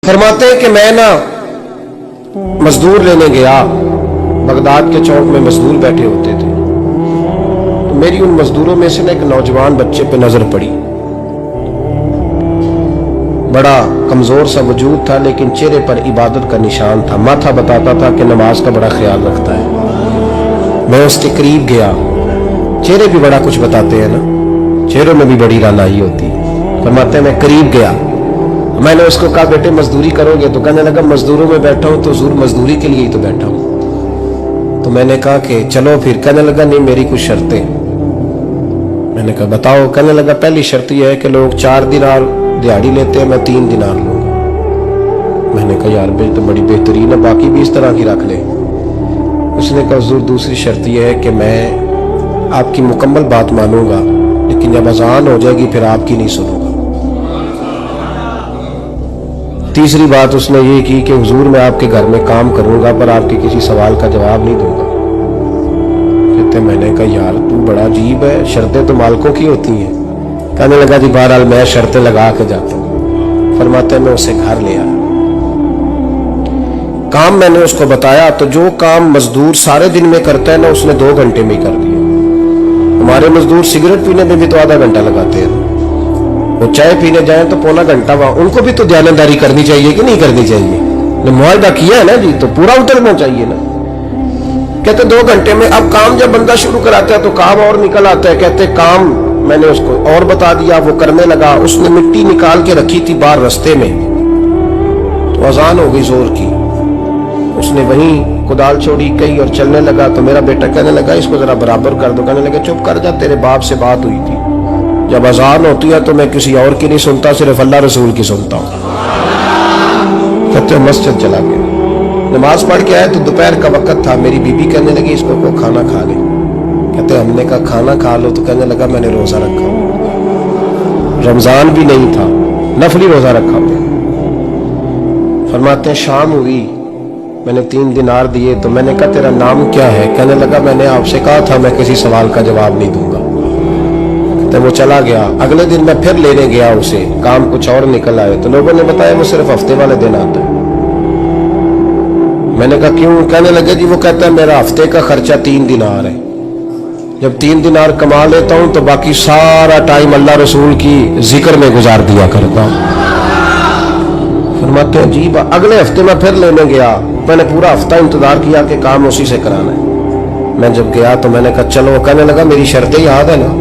फरमाते हैं कि मैं ना मजदूर लेने गया, बगदाद के चौक में मजदूर बैठे होते थे, तो मेरी उन मजदूरों में से ना एक नौजवान बच्चे पे नजर पड़ी। बड़ा कमजोर सा वजूद था, लेकिन चेहरे पर इबादत का निशान था। माथा बताता था कि नमाज का बड़ा ख्याल रखता है। मैं उसके करीब गया। चेहरे भी बड़ा कुछ बताते हैं ना, चेहरों में भी बड़ी रानाई होती है। फरमाते हैं मैं करीब गया, मैंने उसको कहा बेटे मजदूरी करोगे? तो कहने लगा मजदूरों में बैठा हूं तो हुजूर मजदूरी के लिए ही तो बैठा हूं। तो मैंने कहा कि चलो फिर। कहने लगा नहीं मेरी कुछ शर्तें। मैंने कहा बताओ? कहने लगा पहली शर्त यह है कि लोग 4 दिनार दिहाड़ी लेते हैं, मैं 3 दिनार लूंगा। मैंने कहा यार तो बड़ी बेहतरीन है, बाकी भी इस तरह की रख ले। उसने कहा हुजूर दूसरी शर्त यह है कि मैं आपकी मुकम्मल बात मानूंगा, लेकिन जब अजान हो जाएगी फिर आपकी नहीं सुनूंगा। तीसरी बात उसने ये की कि हुजूर मैं आपके घर में काम करूंगा पर आपके किसी सवाल का जवाब नहीं दूंगा। कहते मैंने कहा यार तू बड़ा अजीब है, शर्तें तो मालिकों की होती हैं। कहने लगा जी बहरहाल मैं शर्तें लगा के जाता हूँ। फरमाते मैं उसे घर ले आया, काम मैंने उसको बताया, तो जो काम मजदूर सारे दिन में करता है ना उसने 2 घंटे में ही कर दिया। हमारे मजदूर सिगरेट पीने में भी तो आधा घंटा लगाते हैं, वो चाय पीने जाए तो पौना घंटा। वहां उनको भी तो ध्यानदारी करनी चाहिए कि नहीं करनी चाहिए? मुआहदा किया है ना जी, तो पूरा उतरना चाहिए ना। कहते 2 घंटे में। अब काम जब बंदा शुरू कराता है तो काम और निकल आता है। कहते काम मैंने उसको और बता दिया, वो करने लगा। उसने मिट्टी निकाल के रखी थी बाहर रास्ते में, तो अजान हो गई जोर की। उसने वहीं कुदाल छोड़ी कही और चलने लगा। तो मेरा बेटा कहने लगा इसको जरा बराबर कर दो। कहने लगा चुप कर जा, तेरे बाप से बात हुई थी, जब अजान होती है तो मैं किसी और की नहीं सुनता, सिर्फ अल्लाह रसूल की सुनता हूँ। कहते मस्जिद चला गया, नमाज पढ़ के आया तो दोपहर का वक्त था। मेरी बीबी कहने लगी इसको को खाना खा ले। कहते हमने कहा खाना खा लो, तो कहने लगा मैंने रोजा रखा, रमजान भी नहीं था, नफली रोजा रखा हुआ। फरमाते शाम हुई, मैंने 3 दिनार दिए, तो मैंने कहा तेरा नाम क्या है? कहने लगा मैंने आपसे कहा था मैं किसी सवाल का जवाब नहीं दूंगा। तो वो चला गया। अगले दिन मैं फिर लेने गया उसे, काम कुछ और निकल आए, तो लोगों ने बताया वो सिर्फ हफ्ते वाले दिन आता है। मैंने कहा क्यों? कहने लगे जी वो कहता है मेरा हफ्ते का खर्चा 3 दिनार है, जब 3 दिनार कमा लेता हूं तो बाकी सारा टाइम अल्लाह रसूल की जिक्र में गुजार दिया करता हूं। फरमाते हैं अजीब। अगले हफ्ते मैं फिर लेने गया, मैंने पूरा हफ्ता इंतजार किया कि काम उसी से कराना है। मैं जब गया तो मैंने कहा चलो। कहने लगा मेरी शर्तें याद है ना?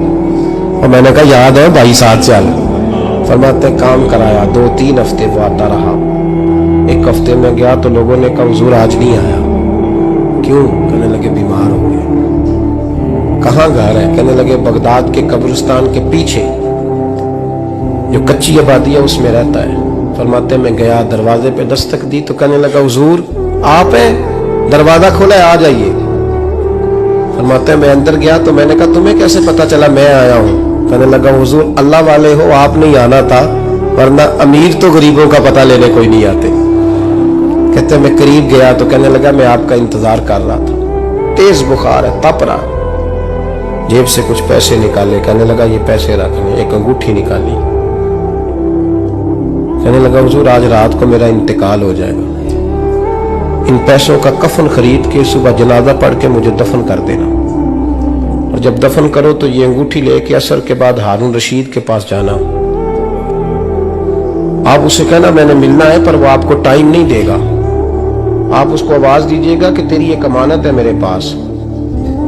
और मैंने कहा याद है भाई, साथ चल। फरमाते काम कराया, 2-3 हफ्ते वो आता रहा। एक हफ्ते में गया तो लोगों ने कहा हुजूर आज नहीं आया। क्यों? कहने लगे बीमार हो गए। कहाँ घर है? कहने लगे बगदाद के कब्रिस्तान के पीछे जो कच्ची आबादी है उसमें रहता है। फरमाते मैं गया, दरवाजे पे दस्तक दी तो कहने लगा हुजूर आप है? दरवाजा खोला है, आ जाइए। फरमाते मैं अंदर गया तो मैंने कहा तुम्हें कैसे पता चला मैं आया हूँ? कहने लगा हुजूर अल्लाह वाले हो, आप नहीं आना था, वरना अमीर तो गरीबों का पता लेने कोई नहीं आते। कहते मैं करीब गया तो कहने लगा मैं आपका इंतजार कर रहा था, तेज बुखार है, तप रहा। जेब से कुछ पैसे निकाले, कहने लगा ये पैसे रखने। एक अंगूठी निकाली, कहने लगा हुजूर आज रात को मेरा इंतकाल हो जाएगा, इन पैसों का कफन खरीद के सुबह जनाजा पढ़ के मुझे दफन कर देना, और जब दफन करो तो ये अंगूठी लेके असर के बाद हारून रशीद के पास जाना। आप उसे कहना मैंने मिलना है, पर वो आपको टाइम नहीं देगा। आप उसको आवाज दीजिएगा कि तेरी एक अमानत है मेरे पास,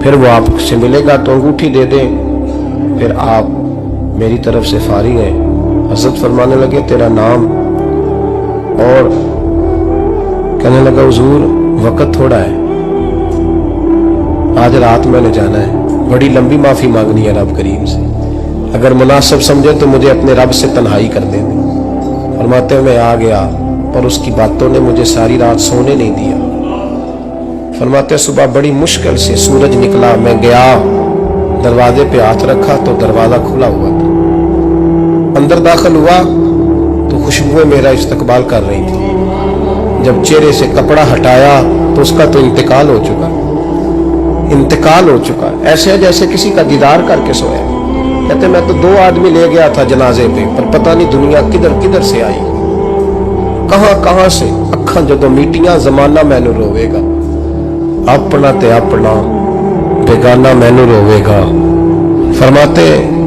फिर वो आपसे मिलेगा तो अंगूठी दे दे, फिर आप मेरी तरफ से फारिग हैं। हजरत फरमाने लगे तेरा नाम? और कहने लगा हुजूर वक्त थोड़ा है, आज रात मैंने जाना है, बड़ी लंबी माफी मांगनी है रब करीम से, अगर मुनासिब समझे तो मुझे अपने रब से तन्हाई कर दे। फरमाते मैं आ गया, पर उसकी बातों ने मुझे सारी रात सोने नहीं दिया। फरमाते सुबह बड़ी मुश्किल से सूरज निकला, मैं गया दरवाजे पे हाथ रखा तो दरवाजा खुला हुआ था। अंदर दाखिल हुआ तो खुशबुएं मेरा इस्तकबाल कर रही थी। जब चेहरे से कपड़ा हटाया तो उसका तो इंतकाल हो चुका, इंतकाल हो चुका। ऐसे है जैसे किसी का दीदार करके सोया। कहते मैं तो 2 आदमी ले गया था जनाजे पे, पर पता नहीं दुनिया किधर किधर से आई। कहां कहां से अखां जदों मीटियां जमाना मैनू रोवेगा, अपना ते अपना बेगाना मैनू रोवेगा। फरमाते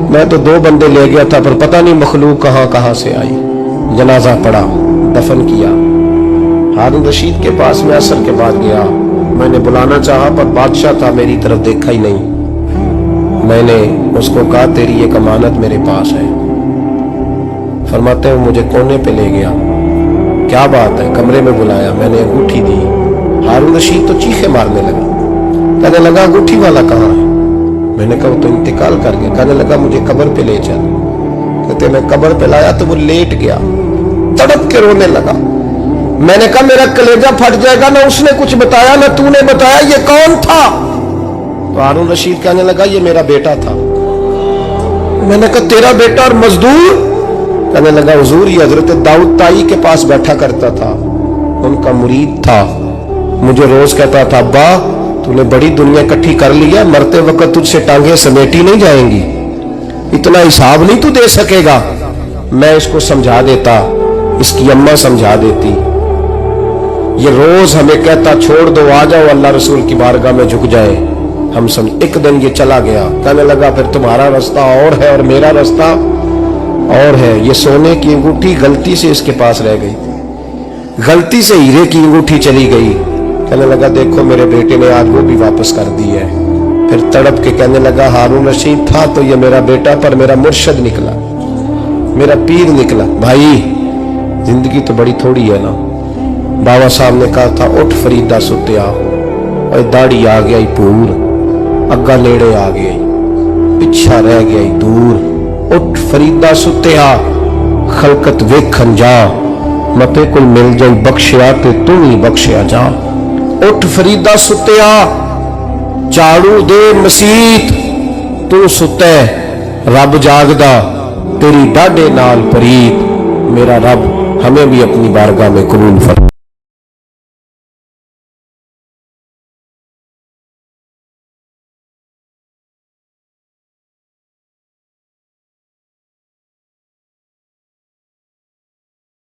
मैं तो 2 बंदे ले गया था पर पता नहीं मखलूक कहां कहां से आई। जनाजा पड़ा, दफन किया। हारून रशीद के पास में असर के बाद गया, मैंने बुलाना चाहा पर बादशाह था, मेरी तरफ देखा ही नहीं। मैंने उसको कहा तेरी एक अमानत मेरे पास है। फरमाते हैं मुझे कोने पे ले गया, क्या बात है, कमरे में बुलाया, मैंने अंगूठी दी। हारून रशीद तो चीखे मारने लगा, कहने लगा अंगूठी वाला कहाँ है? मैंने कहा वो तो इंतकाल कर गया। कहने लगा मुझे कब्र पे ले चल। कहते मैं कब्र पे लाया तो वो लेट गया, तड़प के रोने लगा। मैंने कहा मेरा कलेजा फट जाएगा, ना उसने कुछ बताया ना तूने बताया, ये कौन था? तो हारून रशीद कहने लगा ये मेरा बेटा था। मैंने कहा तेरा बेटा और मजदूर? कहने लगा हुजूर ये हजरत दाऊद ताई के पास बैठा करता था, उनका मुरीद था, मुझे रोज कहता था अब्बा तूने बड़ी दुनिया इकट्ठी कर लिया, मरते वक्त तुझसे टांगे समेटी नहीं जाएंगी, इतना हिसाब नहीं तू दे सकेगा। मैं इसको समझा देता, इसकी अम्मा समझा देती। ये रोज हमें कहता छोड़ दो आ जाओ अल्लाह रसूल की बारगाह में झुक जाए। हम समझ एक दिन ये चला गया। कहने लगा फिर तुम्हारा रास्ता और है और मेरा रास्ता और है। ये सोने की अंगूठी गलती से इसके पास रह गई, गलती से हीरे की अंगूठी चली गई। कहने लगा देखो मेरे बेटे ने आज वो भी वापस कर दी है। फिर तड़प के कहने लगा हारून रशीद था तो ये मेरा बेटा, पर मेरा मुर्शद निकला, मेरा पीर निकला। भाई जिंदगी तो बड़ी थोड़ी है ना। बाबा साहब ने कहा था उठ फरीदा सुत्या, और दाढ़ी आ गया पूर, अग्गा नेड़े आ गया, पिछा रह गया दूर। उठ फरीदा सुत्या खलकत वेखन जा, मते कोल मिल जाई बख्शिया ते तू ही बख्शिया जा। उठ फरीदा सुत्या झाड़ू दे मसीत, तू सुते रब जागदा, तेरी डाडे नाल परीत। मेरा रब हमें भी अपनी बारगाह में कबूल फरमाए।